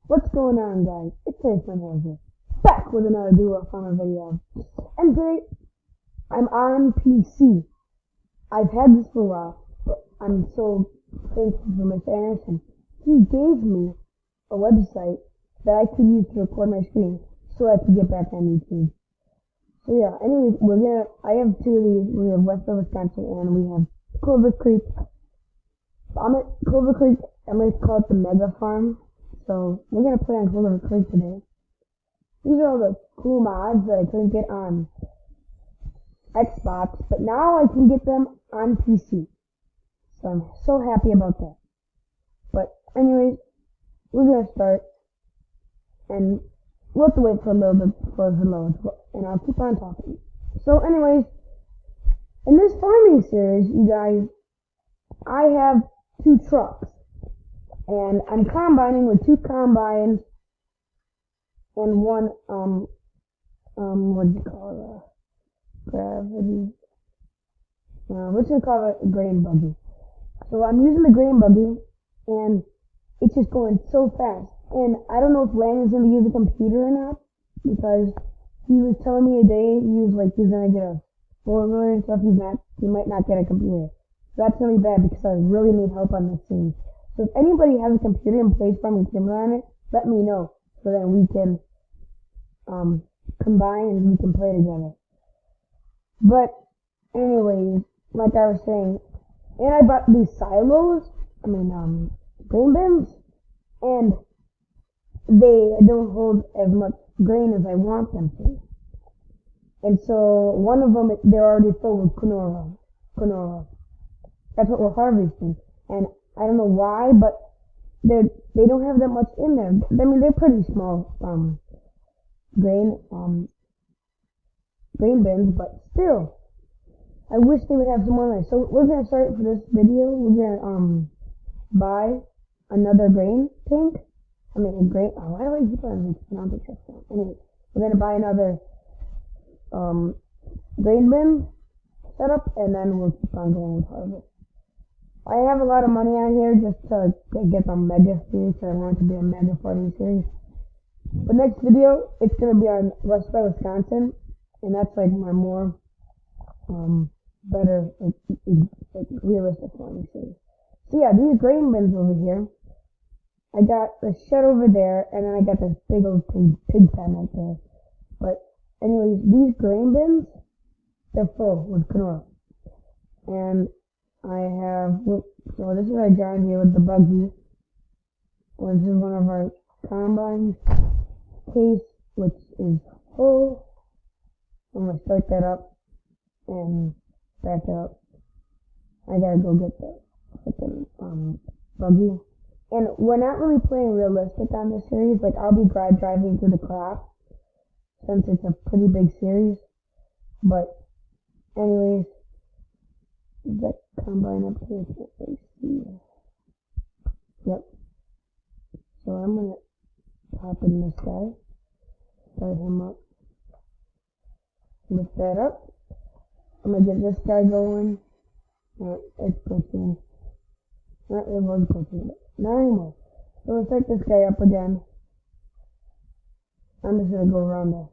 What's going on, guys? It's Faceman here, back with another Duo Farmer video. And today, I'm on PC. I've had this for a while, but I'm so thankful for Mr. Anderson. He gave me a website that I could use to record my screen so I could get back on YouTube. So yeah, anyways, I have two of these. We have Western Wisconsin and we have Clover Creek. I'm at Clover Creek. I'm going to call it the Mega Farm. So we're going to play on Clover Creek today. These are all the cool mods that I couldn't get on Xbox, but now I can get them on PC. So I'm so happy about that. But anyways, we're going to start. And we'll have to wait for a little bit before it loads. And I'll keep on talking. So anyways, in this farming series, you guys, I have 2 trucks. And I'm combining with 2 combines and one, what do you call it? Gravity. We're gonna call it a grain buggy. So I'm using the grain buggy, and it's just going so fast. And I don't know if Landon's gonna use a computer or not, because he was telling me today he's gonna get a 4-wheeler and stuff. He might not get a computer. So that's gonna be bad because I really need help on this series. So if anybody has a computer and plays Farming Timber on it, let me know so that we can combine and we can play together. But anyways, like I was saying, and I bought these silos, grain bins, and they don't hold as much grain as I want them to. And so one of them, they're already full with canola. That's what we're harvesting. And I don't know why, but they don't have that much in there. I mean, they're pretty small grain bins, but still, I wish they would have some more there. So we're gonna start for this video. We're gonna buy another grain tank. Why do I keep on pronouncing it? Anyway, we're gonna buy another grain bin setup, and then we'll keep on going with harvest. I have a lot of money on here just to get the mega series, so I want it to be a mega farming series. But next video, it's going to be on West by Wisconsin, and that's like my more, better, realistic farming series. So yeah, these grain bins over here, I got the shed over there, and then I got this big old pig pen right there. But anyways, these grain bins, they're full with canola. And I have, so this is our John here with the buggy. This is one of our combines case, which is full. I'm gonna start that up and back it up. I gotta go get the freaking buggy. And we're not really playing realistic on this series. Like, I'll be driving through the crop since it's a pretty big series. But anyways, that combine up here, can't really see. Yep. So I'm gonna hop in this guy, start him up, lift that up. I'm gonna get this guy going. It's clicking. It was clicking, but not anymore. So let's start this guy up again. I'm just gonna go around the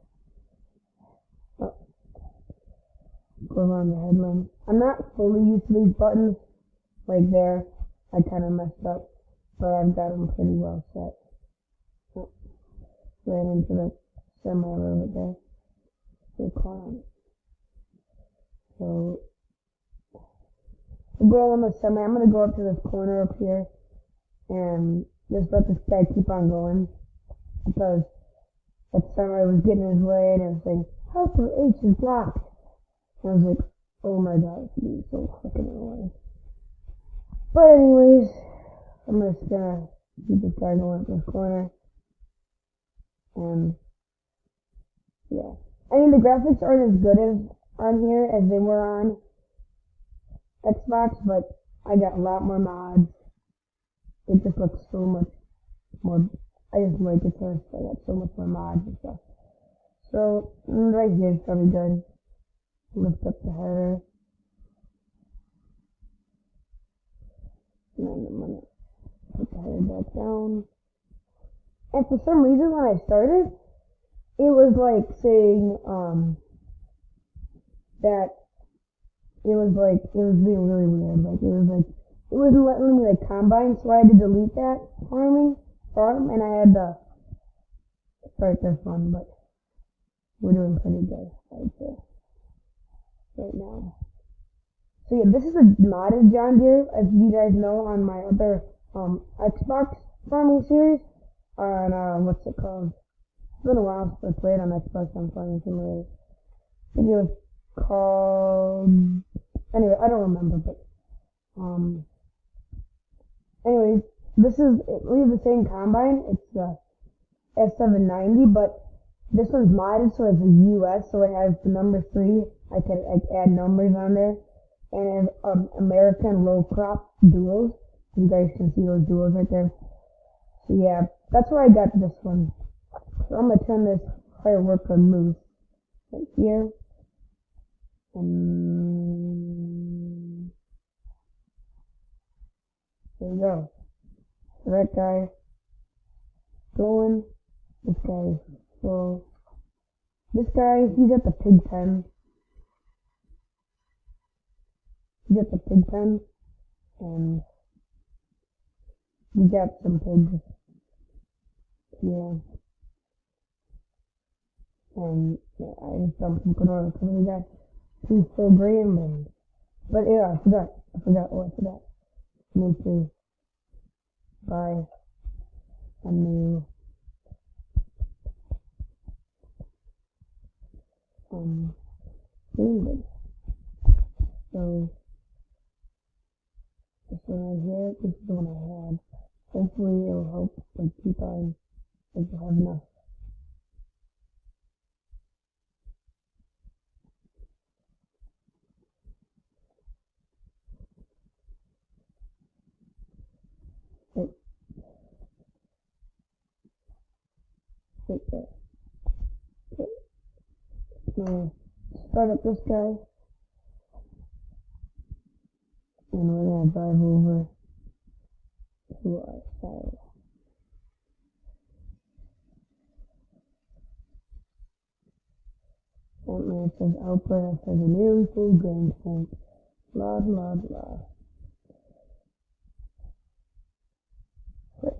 headland. I'm not fully used to these buttons. Like there, I kind of messed up, but I've got them pretty well set. Ran into the semi a little bit there. So climb. So to go on the semi, I'm gonna go up to this corner up here and just let this guy keep on going, because that semi was getting in his way and it was saying, "Help, H is blocked." And I was like, oh my god, this is so fucking annoying. But anyways, I'm just gonna keep this guy going up this corner. And yeah. I mean, the graphics aren't as good as on here as they were on Xbox, but I got a lot more mods. It just looks so much more, I just like it first. I got so much more mods and stuff. So, right here is probably good. Lift up the header. And then I'm gonna put the header back down. And for some reason, when I started, it was like saying that it was being really weird. It wasn't letting me like combine, so I had to delete that farm, and I had to start this one. But we're doing pretty good, I'd say, right now. So yeah, this is a modded John Deere, as you guys know, on my other Xbox farming series on what's it called? It's been a while since I played on Xbox on Farming Simulator. I think it was called. Anyway, I don't remember, but um. Anyways, we have the same combine. It's the S790, but this one's modded, so it's a US, so it has the number 3. I can add numbers on there, and it has American row crop duos. You guys can see those duos right there. So yeah, that's where I got this one. So I'm gonna turn this fire worker loose right here. And there we go. So that guy going. This guy is full. This guy, he's at the pig pen. And we got some pigs here. And yeah, I just dumped some canola because we got 2 full grain bins. But yeah, I forgot. I need to buy a new grain bin. So this one right here, this is the one I had. Hopefully it'll help keep on have enough. Right there. Okay. Now start up this guy, and we're gonna drive over to our side. And then it says output, it says a nearly full grain tank. Blah blah blah. Click.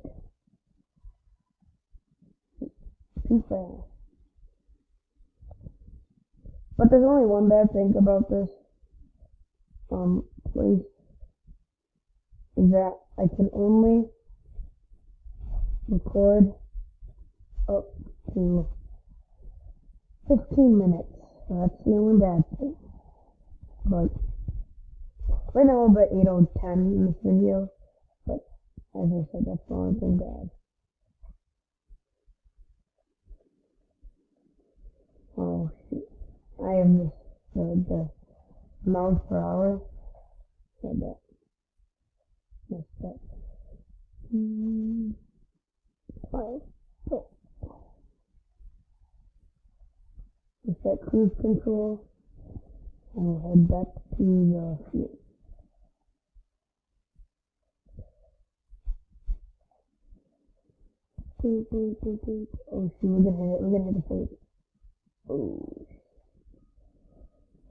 Too fast. But there's only one bad thing about this place, is that I can only record up to 15 minutes. So that's the only bad thing. But right now I'm about 8:10 in this video. But as I said, that's the only thing bad. Oh shoot. I have this the miles per hour. Said that. Messed up. 5. Oh. Just that cruise control. And we'll head back to the field. Oh shoot, we're gonna hit the face. Oh,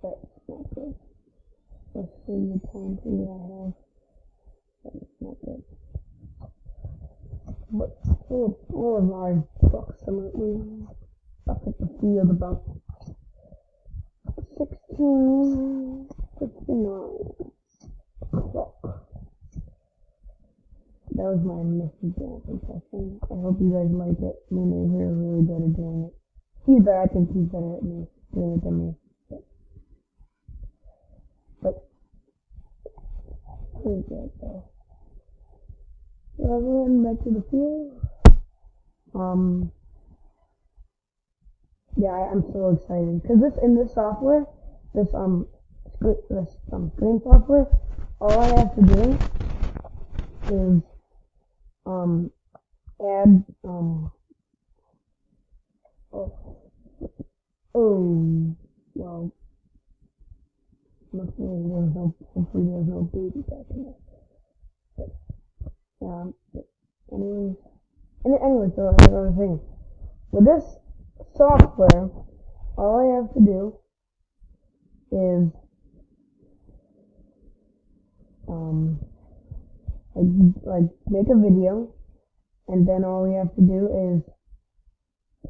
that's not good. Let's see the time that I have. That's not good. But all of our approximately stuck at the field about 16:59 o'clock. That was my Mr. Grant impression. I hope you guys like it. Me and Avery are really good at doing it. He's better. I think he's better at me doing it than me. But pretty good though. So we're heading back to the field. Yeah, I'm so excited because this software, this screen software, all I have to do is add well, hopefully there's no baby back in there. But anyways, And anyway, so like I was saying, with this software, all I have to do is like make a video, and then all we have to do is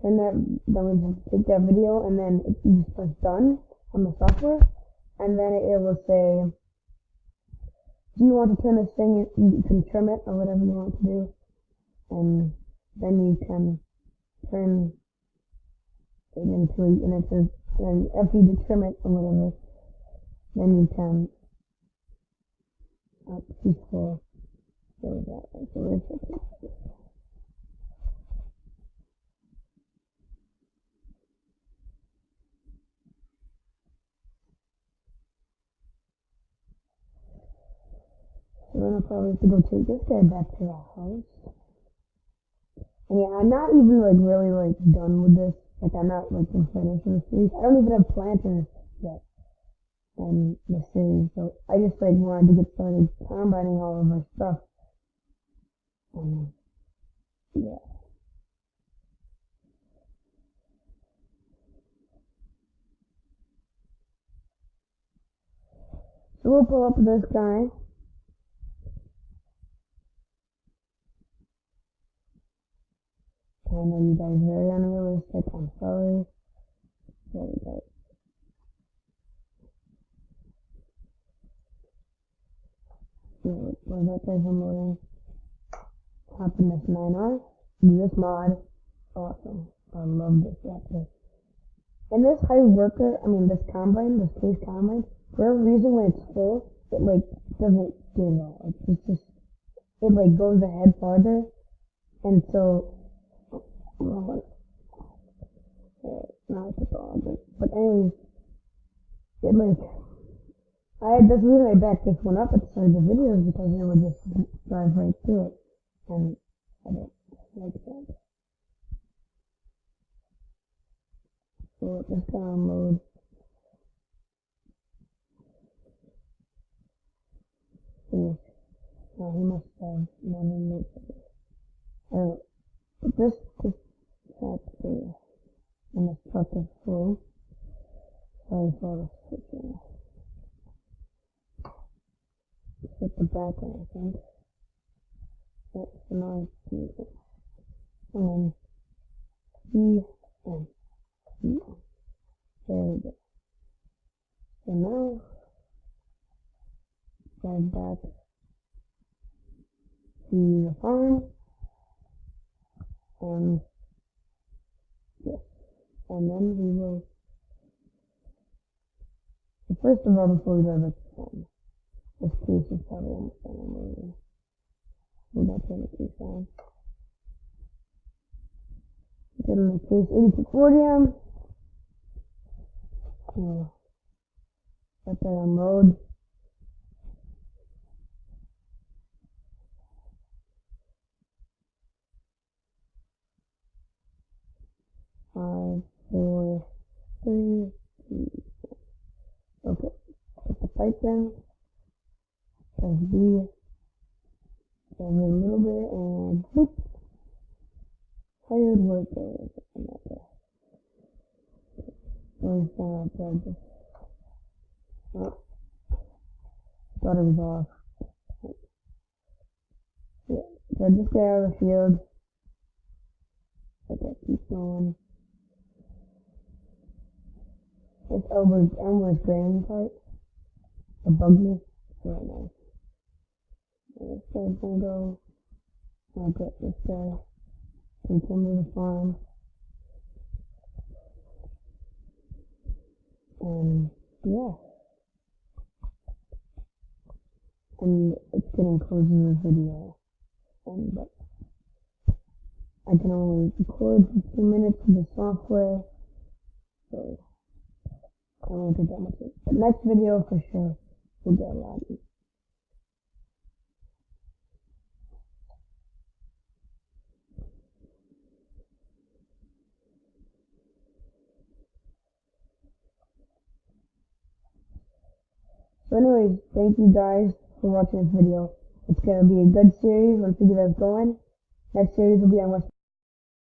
turn that. Then we have to take that video, and then you just press done on the software, and then it will say, do you want to turn this thing? You can trim it or whatever you want to do, and then you can turn it into and it says, and after you trim it or whatever, then you can peaceful. So that so where's it? So then I'll probably have to go take this guy back to our house. And yeah, I'm not even like really like done with this. Like I'm not like finished with the series. I don't even have planters yet in the series. So I just like wanted to get started combining all of our stuff. Yeah. So we'll pull up this guy. I know you guys are very unrealistic. I'm sorry. There we go. Where's that guy from loading? Hop in this 9R. Do this mod. Awesome. I love this chapter. And this high worker, this combine, this case combine, for whatever reason when it's full, it like doesn't give out. It's just, it like goes ahead farther. And so, not at all, but anyways, it like, that's the reason I backed this one up at the start of the video is because it would just drive right through it. And I don't like that. So let this download. Finish. Oh, he must have none of but this chapter and this part is full. Sorry for the switching. Hit the back one, I think. Yep, so now I see it. And then there we go. So now, go back to the farm, and yes, and then we will, so first of all, before we go to the farm, this case is probably almost done. We're going to turn the case on. Get in the case 8240M. Set that on mode. Five, four, three, two. Okay. Put the pipe down. Press B. Give it a little bit and whoop. Hired worker. Where's that? Oh. Thought it was off. Yeah. So just get out of the field. Okay, keep going. This Elmer's grand part. The bug me. Right now. This guy's gonna go. I'll get this guy. Continue the farm. And yeah. And it's getting close to the video. But I can only record for 2 minutes with the software. So I won't get that much. But next video for sure will get a lot. So anyways, thank you guys for watching this video. It's going to be a good series once we get us going. Next series will be on West